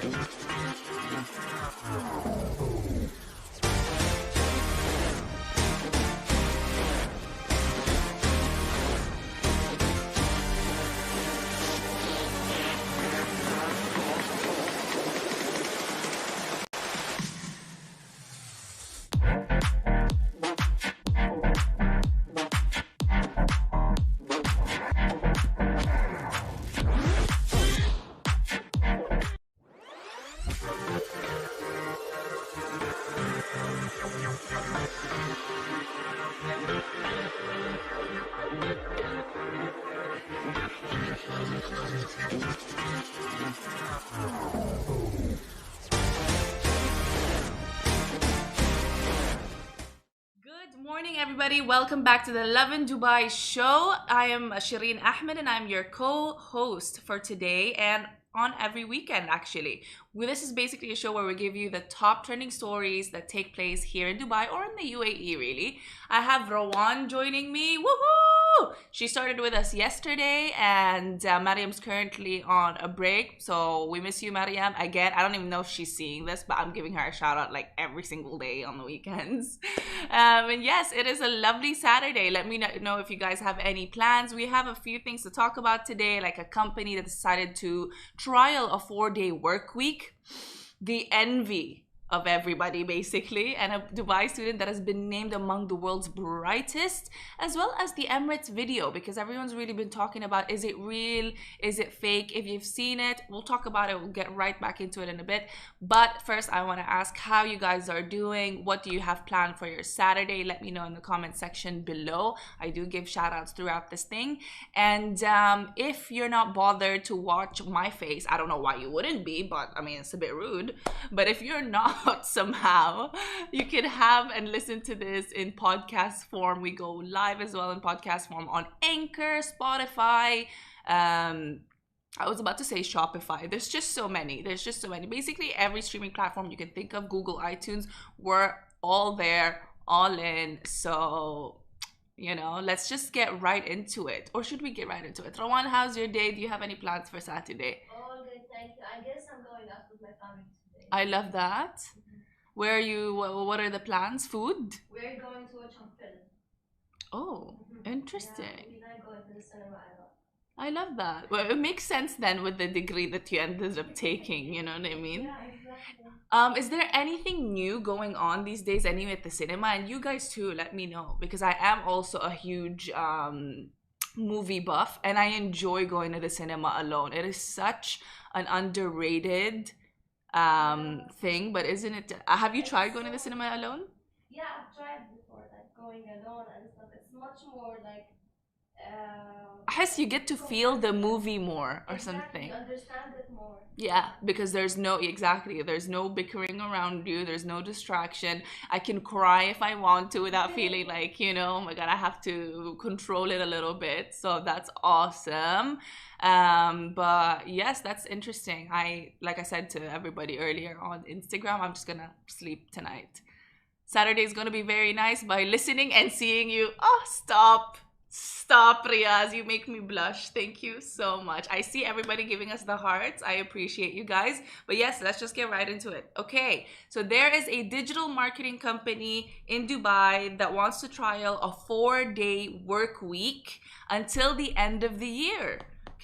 Good morning, everybody. Welcome back to the Lovin Dubai show. I am Shireen Ahmed, and I'm your co-host for today and on every weekend, actually. This is basically a show where we give you the top trending stories that take place here in Dubai or in the UAE, really. I have Rawan joining me. Woohoo! She started with us yesterday, and Mariam's currently on a break. So we miss you, Mariam. Again, I don't even know if she's seeing this, but I'm giving her a shout out like every single day on the weekends. And yes, it is a lovely Saturday. Let me know if you guys have any plans. We have a few things to talk about today, like a company that decided to trial a 4-day work week, the envy of everybody basically, and a Dubai student that has been named among the world's brightest, as well as the Emirates video, because everyone's really been talking about, is it real, is it fake? If you've seen it, we'll talk about it. We'll get right back into it in a bit, but first I want to ask how you guys are doing. What do you have planned for your Saturday? Let me know in the comment section below. I do give shout outs throughout this thing, and if you're not bothered to watch my face, I don't know why you wouldn't be, but I mean, it's a bit rude, but if you're not somehow, you can have and listen to this in podcast form. We go live as well in podcast form on Anchor, Spotify, I was about to say Shopify. There's just so many. Basically every streaming platform you can think of, Google, iTunes, we're all there, all in. So let's just get right into it. Or should we get right into it? Rawan, how's your day? Do you have any plans for Saturday? All good, thank you. I guess I'm going out with my family today. I love that. Mhm. Where are you? What are the plans? Food? We're going to watch a film. Oh, Yeah, interesting. we like going to the cinema a lot. I love that. Well, it makes sense then with the degree that you ended up taking, you know what I mean? Yeah, exactly. Is there anything new going on these days anyway at the cinema? And you guys too, let me know, because I am also a huge movie buff, and I enjoy going to the cinema alone. It is such an underrated Yeah, thing, but isn't it? Have you it's tried going to the so. cinema alone? Yeah, I've tried before, like going alone and stuff. It's much more like, I guess you get to feel the comfortable. movie more or Exactly, something. you understand it more. Yeah, because there's no bickering around you, there's no distraction. I can cry if I want to without feeling like, oh my God, I have to control it a little bit. So that's awesome. But yes, that's interesting. Like I said to everybody earlier on Instagram, I'm just gonna sleep tonight. Saturday is gonna be very nice by listening and seeing you. Oh, stop. Stop, Riaz. You make me blush. Thank you so much. I see everybody giving us the hearts. I appreciate you guys. But yes, let's just get right into it. Okay, so there is a digital marketing company in Dubai that wants to trial a 4-day work week until the end of the year.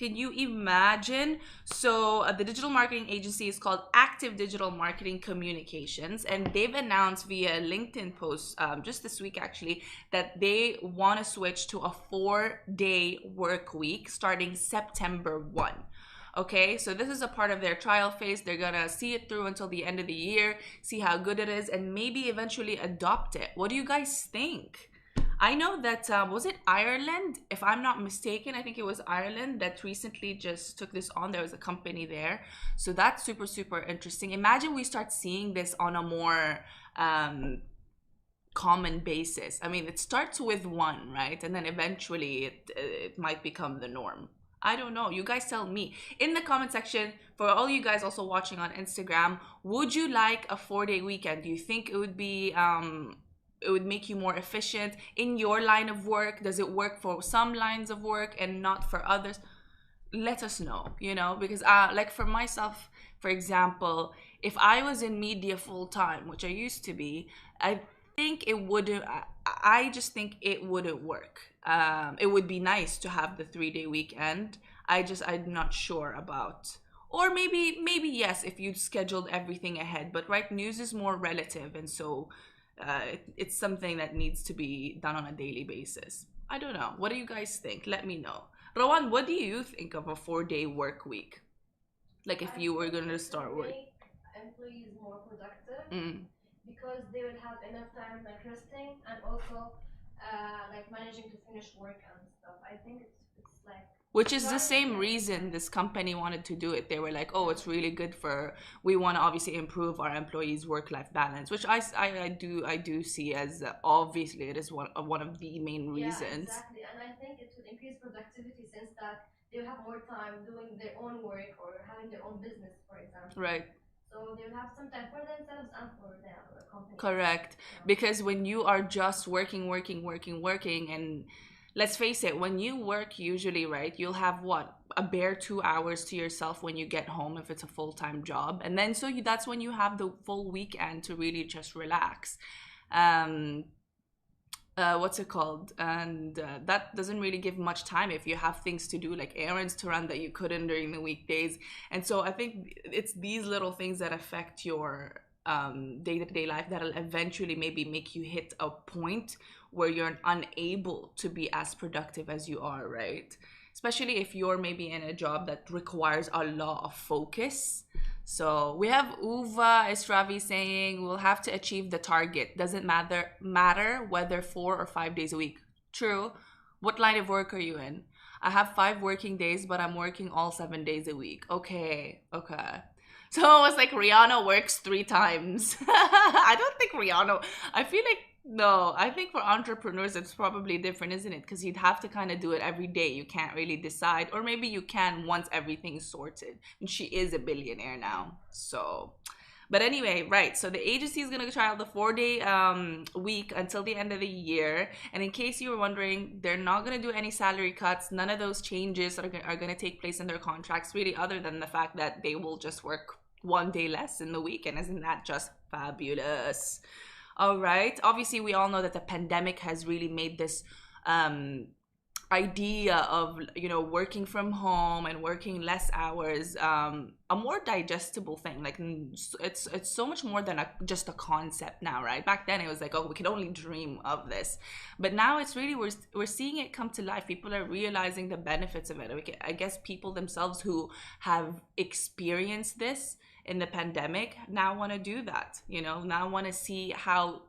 Can you imagine? So, the digital marketing agency is called Active Digital Marketing Communications, and they've announced via LinkedIn post just this week actually that they want to switch to a 4-day work week starting September 1. Okay, so this is a part of their trial phase. They're gonna see it through until the end of the year, see how good it is, and maybe eventually adopt it. What do you guys think? I know that was it Ireland, if I'm not mistaken. I think it was Ireland that recently just took this on. There was a company there, so that's super super interesting. Imagine we start seeing this on a more common basis. I mean, it starts with one, right, and then eventually it might become the norm. I don't know. You guys tell me in the comment section. For all you guys also watching on Instagram, would you like a 4-day weekend? Do you think it would make you more efficient in your line of work? Does it work for some lines of work and not for others? let us know, because like for myself, for example, if I was in media full time, which I used to be, I think it wouldn't. I just think it wouldn't work. It would be nice to have the 3 day weekend. I'm not sure about. Or maybe yes, if you scheduled everything ahead. But right, news is more relative, and so it's something that needs to be done on a daily basis. I don't know. What do you guys think? Let me know. Rowan, what do you think of a 4 day work week? Like if I you were think gonna it would start work. make employees more productive Mm. because they would have enough time like resting and also like managing to finish work and stuff. I think it's like Which is the priority same and reason impact. this company wanted to do it. They were like, oh, Yeah. it's really good for, we want to obviously improve our employees' work-life balance, which I do see as obviously it is one of the main Yeah, reasons. exactly. And I think it would increase productivity since that they will have more time doing their own work or having their own business, for example. Right. So they will have some time for themselves and for the company itself. Correct. Yeah. Because when you are just working, working, working, working, and let's face it, when you work, usually, right, you'll have what? A bare 2 hours to yourself when you get home if it's a full time job. And then that's when you have the full weekend to really just relax. Um, what's it called? And that doesn't really give much time if you have things to do, like errands to run that you couldn't during the weekdays. And so I think it's these little things that affect your day-to-day life that'll eventually maybe make you hit a point where you're unable to be as productive as you are, right? Especially if you're maybe in a job that requires a lot of focus. So we have Uva Esravi saying we'll have to achieve the target. Doesn't matter whether 4 or 5 days a week. True. What line of work are you in? I have 5 working days, but I'm working all 7 days a week. Okay, okay. So it was like Rihanna works 3 times. I don't think Rihanna. I feel like no. I think for entrepreneurs it's probably different, isn't it? Because you'd have to kind of do it every day. You can't really decide, or maybe you can once everything's sorted. And she is a billionaire now, so. But anyway, right. So the agency is gonna trial the 4 day week until the end of the year. And in case you were wondering, they're not gonna do any salary cuts. None of those changes are gonna take place in their contracts, really, other than the fact that they will just work 1 day less in the week. And isn't that just fabulous? All right. Obviously, we all know that the pandemic has really made this um, idea of working from home and working less hours a more digestible thing. Like it's so much more than just a concept now, right? Back then it was like, oh, we could only dream of this, but now it's really we're seeing it come to life. People are realizing the benefits of it. I guess people themselves who have experienced this in the pandemic now want to do that, now want to see how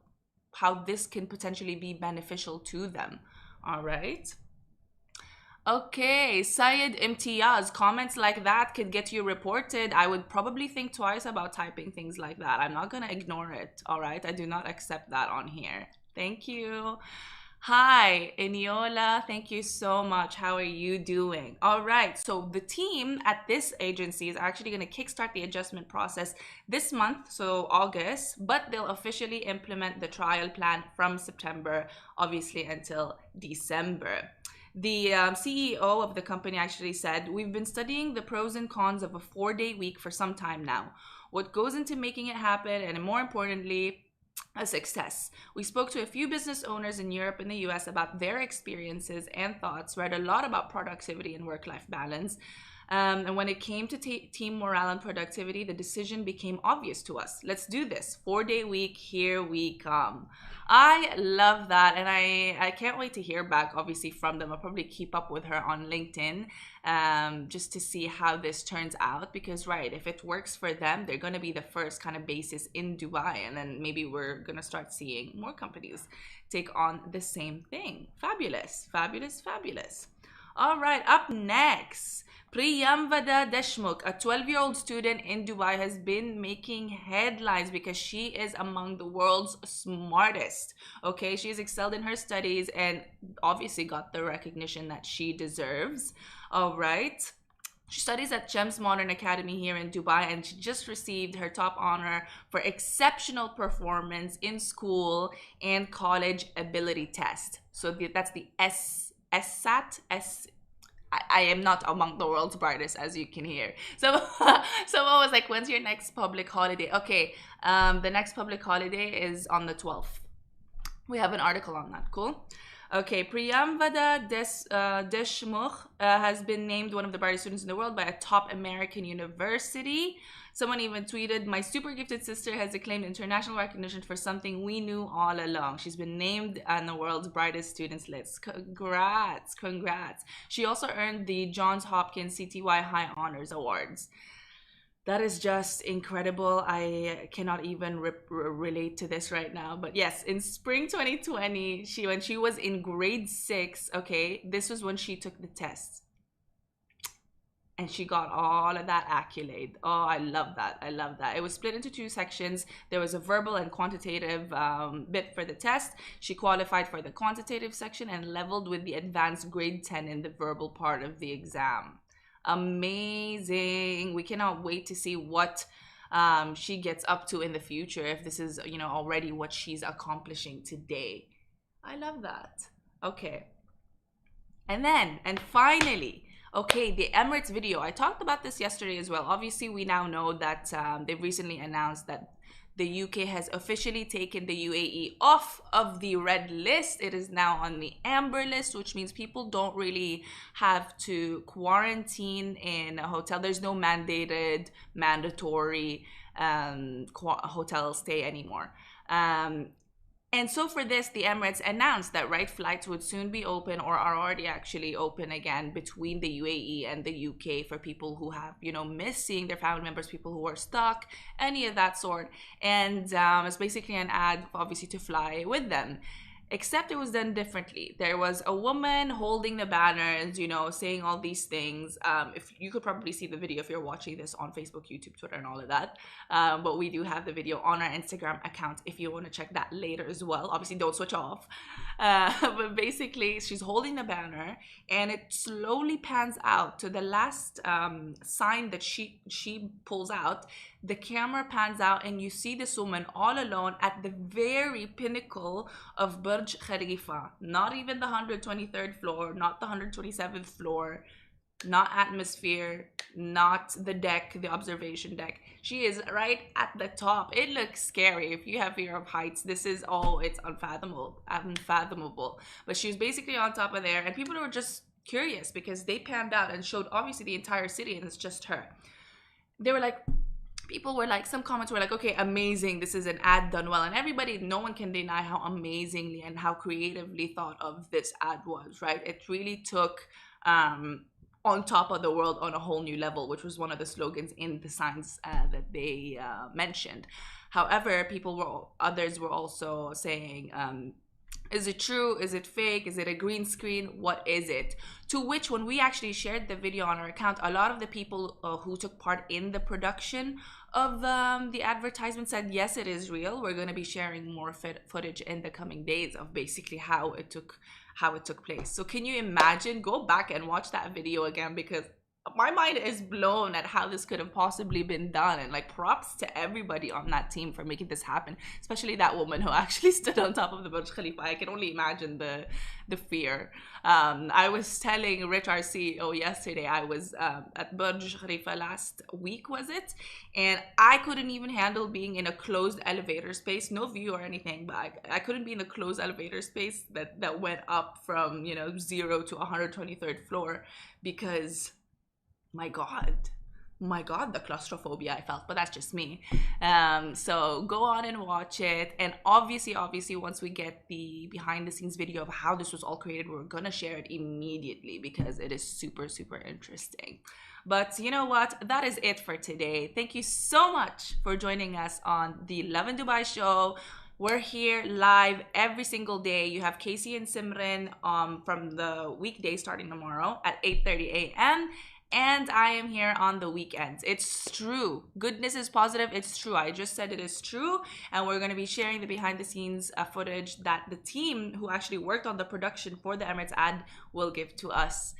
this can potentially be beneficial to them. All right. Okay, Syed Imtiyaz, comments like that could get you reported. I would probably think twice about typing things like that. I'm not gonna ignore it, all right? I do not accept that on here. Thank you. Hi, Eniola. Thank you so much. How are you doing? All right. So, the team at this agency is actually going to kickstart the adjustment process this month, so August, but they'll officially implement the trial plan from September, obviously, until December. The CEO of the company actually said, we've been studying the pros and cons of a 4 day week for some time now. What goes into making it happen, and more importantly, a success. We spoke to a few business owners in Europe and the US about their experiences and thoughts, read a lot about productivity and work life balance. And when it came to team morale and productivity, the decision became obvious to us. Let's do this. 4 day week, here we come. I love that. And I can't wait to hear back, obviously, from them. I'll probably keep up with her on LinkedIn just to see how this turns out. Because, right, if it works for them, they're going to be the first kind of basis in Dubai. And then maybe we're going to start seeing more companies take on the same thing. Fabulous, fabulous, fabulous. All right, up next. Priyamvada Deshmukh, a 12-year-old student in Dubai, has been making headlines because she is among the world's smartest. Okay, she's excelled in her studies and obviously got the recognition that she deserves. All right. She studies at GEMS Modern Academy here in Dubai, and she just received her top honor for exceptional performance in school and college ability test. So that's the SSAT. I am not among the world's brightest, as you can hear. So someone was like, when's your next public holiday? Okay, the next public holiday is on the 12th. We have an article on that. Cool. Okay, Priyamvada Deshmukh has been named one of the brightest students in the world by a top American university. Someone even tweeted, my super gifted sister has acclaimed international recognition for something we knew all along. She's been named on the world's brightest students list. Congrats, congrats. She also earned the Johns Hopkins CTY High Honors Awards. That is just incredible. I cannot even relate to this right now. But yes, in spring 2020, when she was in grade 6, okay, this was when she took the test. And she got all of that accolade. Oh, I love that. I love that. It was split into 2 sections. There was a verbal and quantitative bit for the test. She qualified for the quantitative section and leveled with the advanced grade 10 in the verbal part of the exam. Amazing. We cannot wait to see what she gets up to in the future, if this is, you know, already what she's accomplishing today. I love that. Okay. And finally, okay, the Emirates video. I talked about this yesterday as well. Obviously, we now know that they've recently announced that the UK has officially taken the UAE off of the red list. It is now on the amber list, which means people don't really have to quarantine in a hotel. There's no mandatory hotel stay anymore. And so for this, the Emirates announced that flights would soon be open, or are already actually open again, between the UAE and the UK for people who have, you know, missed seeing their family members, people who are stuck, any of that sort. And it's basically an ad, obviously, to fly with them. Except it was done differently. There was a woman holding the banners, you know, saying all these things. If you could probably see the video if you're watching this on Facebook, YouTube, Twitter, and all of that. But we do have the video on our Instagram account if you want to check that later as well. Obviously, don't switch off. But basically, she's holding the banner, and it slowly pans out to the last sign that she pulls out. The camera pans out, and you see this woman all alone at the very pinnacle of Burj Khalifa. Not even the 123rd floor, not the 127th floor, not atmosphere, not the deck, the observation deck. She is right at the top. It looks scary. If you have fear of heights, this is, it's unfathomable. But she was basically on top of there, and people were just curious because they panned out and showed obviously the entire city, and it's just her. They were like, people were like, some comments were like, okay, amazing, this is an ad done well. And everybody, no one can deny how amazingly and how creatively thought of this ad was, right? It really took on top of the world on a whole new level, which was one of the slogans in the signs that they mentioned. However, others were also saying, is it true? Is it fake? Is it a green screen? What is it? To which, when we actually shared the video on our account, a lot of the people who took part in the production of the advertisement said, yes, it is real. We're going to be sharing more footage in the coming days of basically how it took place. So can you imagine? Go back and watch that video again, because my mind is blown at how this could have possibly been done. And like, props to everybody on that team for making this happen, especially that woman who actually stood on top of the Burj Khalifa. I can only imagine the fear. I was telling Rich, our CEO, yesterday, I was at Burj Khalifa last week, was it? And I couldn't even handle being in a closed elevator space, no view or anything, but I couldn't be in the closed elevator space that went up from, 0 to 123rd floor, because my God, the claustrophobia I felt, but that's just me. So go on and watch it. And obviously, once we get the behind the scenes video of how this was all created, we're gonna share it immediately, because it is super, super interesting. But you know what? That is it for today. Thank you so much for joining us on the Lovin Dubai show. We're here live every single day. You have Casey and Simran from the weekday starting tomorrow at 8:30 a.m. And I am here on the weekends. It's true. Goodness is positive. It's true. I just said it is true. And we're going to be sharing the behind the scenes footage that the team who actually worked on the production for the Emirates ad will give to us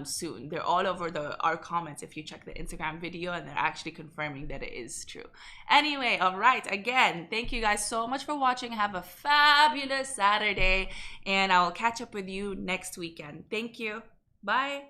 soon. They're all over our comments if you check the Instagram video, and they're actually confirming that it is true. Anyway, all right. Again, thank you guys so much for watching. Have a fabulous Saturday, and I will catch up with you next weekend. Thank you. Bye.